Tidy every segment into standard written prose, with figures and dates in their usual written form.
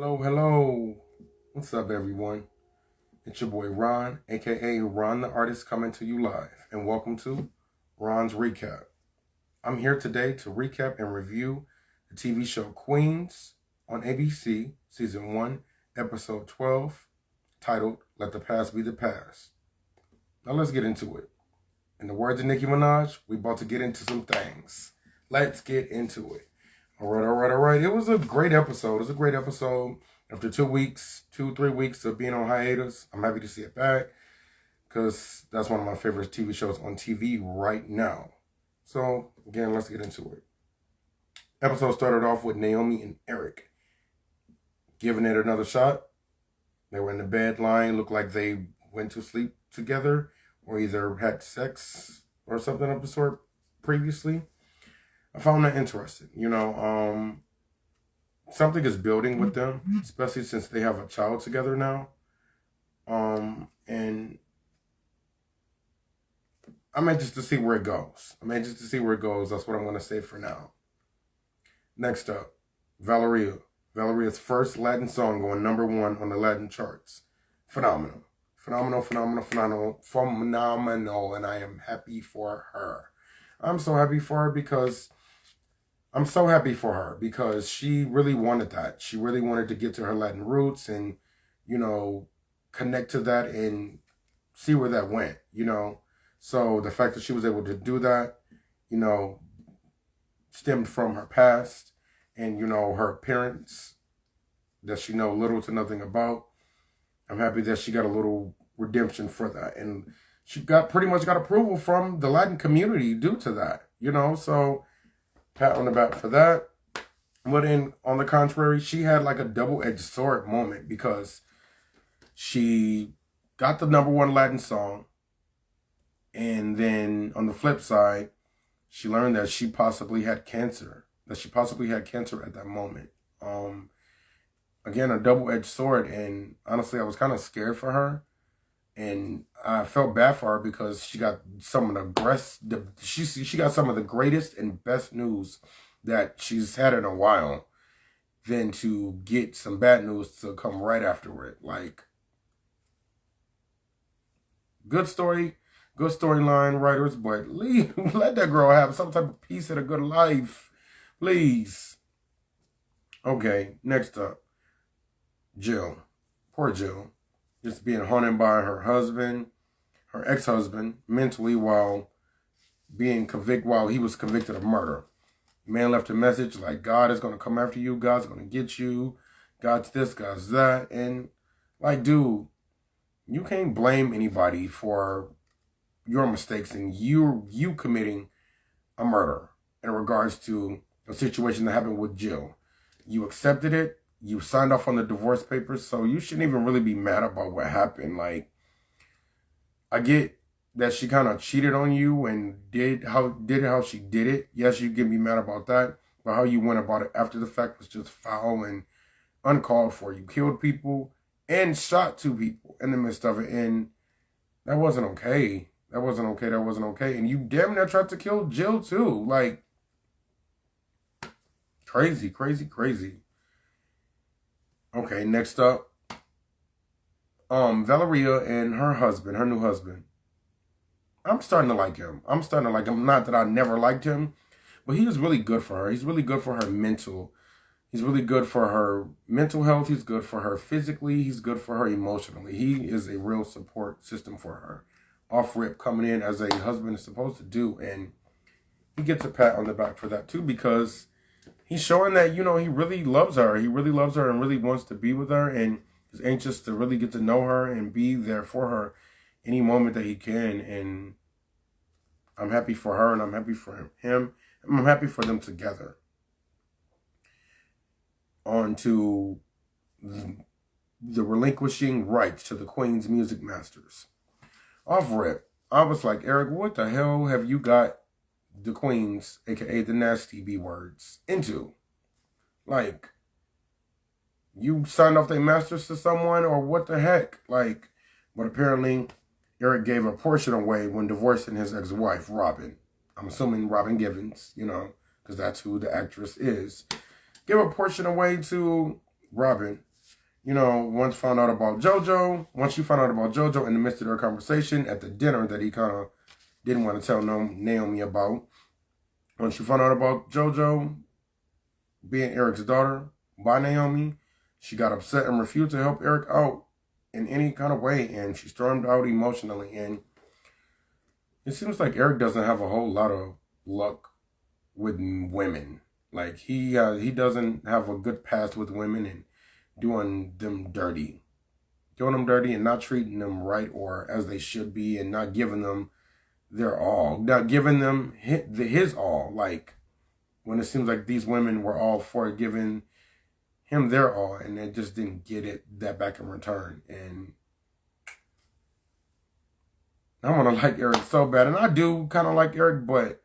Hello, hello. What's up, everyone? It's your boy Ron, aka Ron the Artist, coming to you live. And welcome to Ron's Recap. I'm here today to recap and review the TV show Queens on ABC, Season 1, Episode 12, titled Let the Past Be the Past. Now let's get into it. In the words of Nicki Minaj, we about to get into some things. Let's get into it. All right. It was a great episode. After 3 weeks of being on hiatus, I'm happy to see it back because that's one of my favorite TV shows on TV right now. So, again, let's get into it. Episode started off with Naomi and Eric giving it another shot. They were in the bed lying, looked like they went to sleep together or either had sex or something of the sort previously. I found that interesting. Something is building with them, especially since they have a child together now. And I'm anxious to see where it goes. That's what I'm going to say for now. Next up, Valeria. Valeria's first Latin song going #1 on the Latin charts. Phenomenal. And I am happy for her. I'm so happy for her because she really wanted that. She really wanted to get to her Latin roots and, connect to that and see where that went, So the fact that she was able to do that, stemmed from her past and, her appearance that she know little to nothing about. I'm happy that she got a little redemption for that. And she pretty much got approval from the Latin community due to that, so pat on the back for that. But on the contrary, she had like a double-edged sword moment because she got the #1 Latin song. And then on the flip side, she learned that she possibly had cancer. At that moment. Again, a double-edged sword. And honestly, I was kind of scared for her. And I felt bad for her because she got some of she got some of the greatest and best news that she's had in a while, than to get some bad news to come right after it. Like, good storyline writers, but let that girl have some type of piece of a good life, please. Okay, next up, Jill. Poor Jill. Just being haunted by her ex-husband, mentally while he was convicted of murder. The man left a message like, God is going to come after you. God's going to get you. God's this, God's that. And like, dude, you can't blame anybody for your mistakes and you committing a murder in regards to a situation that happened with Jill. You accepted it. You signed off on the divorce papers, so you shouldn't even really be mad about what happened. Like, I get that she kind of cheated on you and did how she did it. Yes, you can be mad about that, but how you went about it after the fact was just foul and uncalled for. You killed people and shot 2 people in the midst of it, and that wasn't okay. And you damn near tried to kill Jill too. Like, crazy. Okay, next up, Valeria and her new husband. I'm starting to like him. Not that I never liked him, but he is really good for her. He's really good for her mental. He's really good for her mental health. He's good for her physically. He's good for her emotionally. He is a real support system for her. Off rip, coming in as a husband is supposed to do, and he gets a pat on the back for that too, because he's showing that, he really loves her. He really loves her and really wants to be with her and is anxious to really get to know her and be there for her any moment that he can. And I'm happy for her and I'm happy for him. I'm happy for them together. On to the relinquishing rights to the Queen's music masters. Off rip, I was like, Eric, what the hell have you got the Queens, aka the nasty B words, into? Like, you signed off their masters to someone, or what the heck? Like, but apparently Eric gave a portion away when divorcing his ex-wife, Robin. I'm assuming Robin Givens, because that's who the actress is. Give a portion away to Robin once found out about JoJo. Once she found out about JoJo in the midst of their conversation at the dinner that he kind of didn't want to tell Naomi about. Once she found out about JoJo being Eric's daughter by Naomi, she got upset and refused to help Eric out in any kind of way, and she stormed out emotionally. And it seems like Eric doesn't have a whole lot of luck with women. Like he doesn't have a good past with women and doing them dirty and not treating them right or as they should be, and not giving them their all, not giving them his all. Like when it seems like these women were all for giving him their all, and they just didn't get that back in return. And I want to like Eric so bad, and I do kind of like Eric, but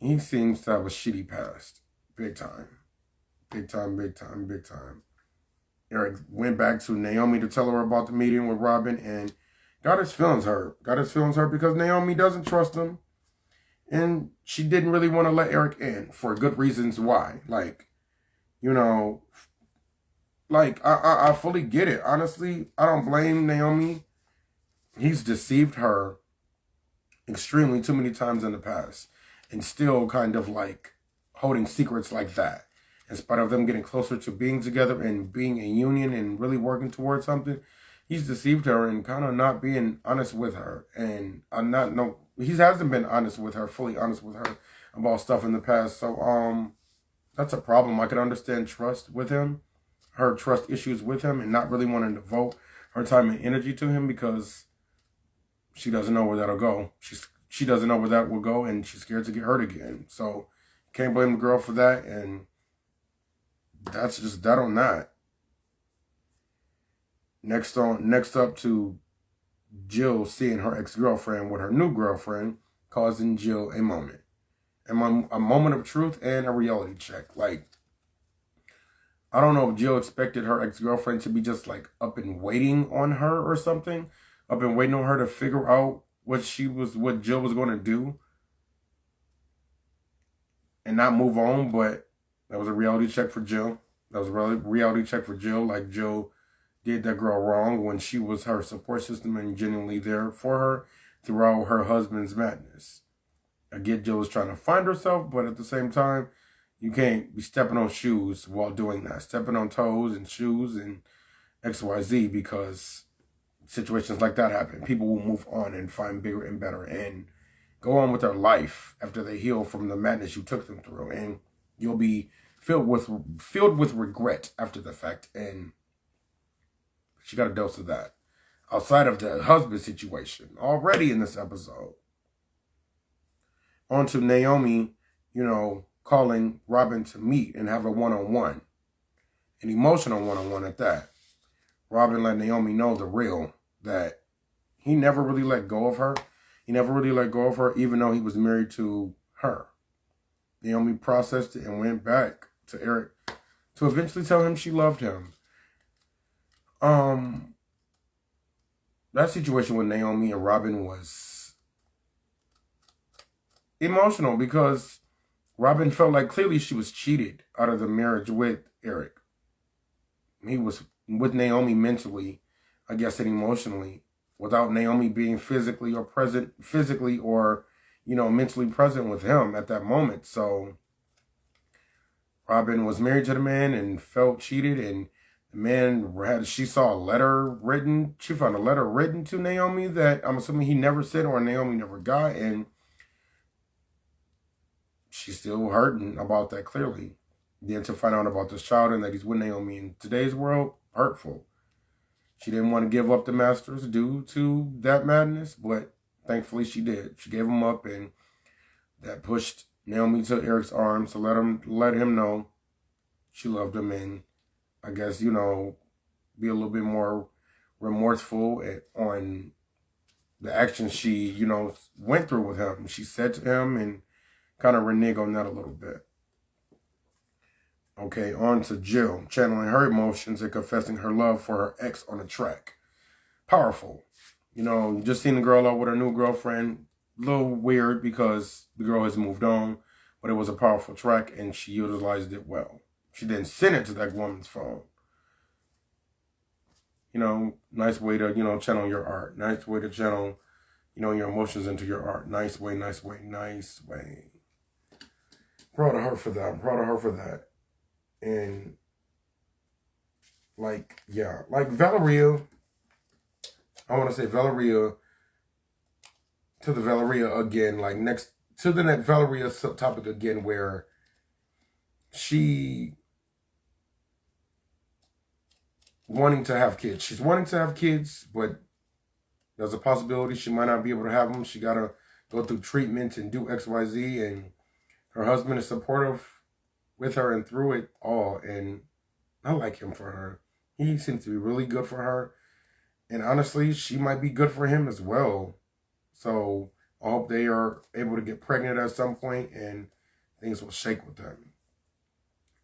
he seems to have a shitty past, big time. Eric went back to Naomi to tell her about the meeting with Robin, and got his feelings hurt. Because Naomi doesn't trust him, and she didn't really want to let Eric in for good reasons why. I fully get it. Honestly, I don't blame Naomi. He's deceived her extremely too many times in the past, and still kind of like holding secrets like that. In spite of them getting closer to being together and being a union and really working towards something, he's deceived her and kind of not being honest with her. And he hasn't been honest with her, fully honest with her about stuff in the past. So that's a problem. I can understand trust with him, her trust issues with him, and not really wanting to devote her time and energy to him because she doesn't know where that'll go. She doesn't know where that will go, and she's scared to get hurt again. So can't blame the girl for that, and that's just that on that. Next up to Jill seeing her ex-girlfriend with her new girlfriend, causing Jill a moment. A moment of truth and a reality check. Like, I don't know if Jill expected her ex-girlfriend to be just like up and waiting on her or something. Up and waiting on her to figure out what Jill was going to do and not move on, but that was a reality check for Jill. Like, Jill did that girl wrong when she was her support system and genuinely there for her throughout her husband's madness. I get Jill was trying to find herself, but at the same time, you can't be stepping on shoes while doing that. Stepping on toes and shoes and XYZ, because situations like that happen. People will move on and find bigger and better and go on with their life after they heal from the madness you took them through. And you'll be filled with regret after the fact. And she got a dose of that. Outside of the husband situation, already in this episode. On to Naomi, calling Robin to meet and have a one-on-one. An emotional one-on-one at that. Robin let Naomi know the real, that he never really let go of her. Even though he was married to her. Naomi processed it and went back to Eric to eventually tell him she loved him. That situation with Naomi and Robin was emotional because Robin felt like clearly she was cheated out of the marriage with Eric. He was with Naomi mentally, I guess, and emotionally, without Naomi being physically or mentally present with him at that moment. So Robin was married to the man and felt cheated, and the man she found a letter written to Naomi that I'm assuming he never said or Naomi never got, and she's still hurting about that clearly. Then to find out about this child and that he's with Naomi in today's world, hurtful. She didn't want to give up the Masters due to that madness, but thankfully she did. She gave him up, and that pushed Naomi to Eric's arms to let him know she loved him, and I guess, be a little bit more remorseful on the actions she, went through with him. She said to him and kind of renege on that a little bit. Okay, on to Jill, channeling her emotions and confessing her love for her ex on the track. Powerful. Just seeing the girl out with her new girlfriend, a little weird because the girl has moved on, but it was a powerful track and she utilized it well. She then sent it to that woman's phone. nice way to, channel your art. Nice way to channel, your emotions into your art. Nice way, nice way, nice way. Proud of her for that. I'm proud of her for that. And like Valeria, I want to say Valeria, to the Valeria again, like next to the next Valeria subtopic again, where she wanting to have kids. She's wanting to have kids, but there's a possibility she might not be able to have them. She got to go through treatment and do X, Y, Z, and her husband is supportive with her and through it all, and I like him for her. He seems to be really good for her, and honestly, she might be good for him as well. So I hope they are able to get pregnant at some point and things will shake with them.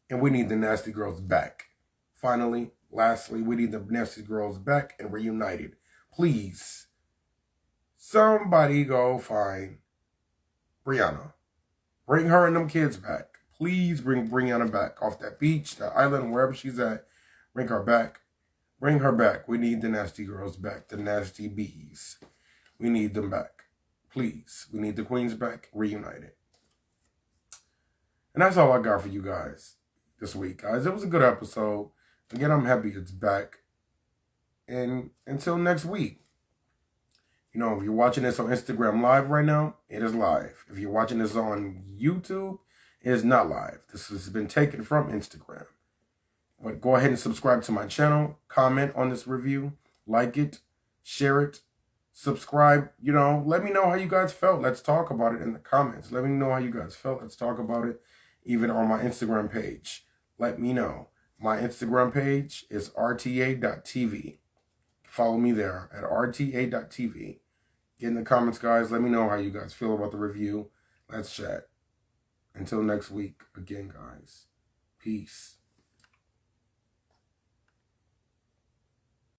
And we need the Nasty Girls back. Finally, lastly, we need the Nasty Girls back and reunited. Please, somebody go find Brianna. Bring her and them kids back. Please bring Brianna back off that beach, that island, wherever she's at. Bring her back. Bring her back. We need the Nasty Girls back. The Nasty Bees. We need them back. Please. We need the Queens back. Reunited. And that's all I got for you guys this week, guys. It was a good episode. Again, I'm happy it's back. And until next week. If you're watching this on Instagram Live right now, it is live. If you're watching this on YouTube, it is not live. This has been taken from Instagram. But go ahead and subscribe to my channel. Comment on this review. Like it. Share it. Subscribe. Let me know how you guys felt. Let's talk about it in the comments. Let me know how you guys felt. Let's talk about it even on my Instagram page. Let me know. My Instagram page is rta.tv. Follow me there at rta.tv. Get in the comments, guys. Let me know how you guys feel about the review. Let's chat. Until next week, again, guys. Peace.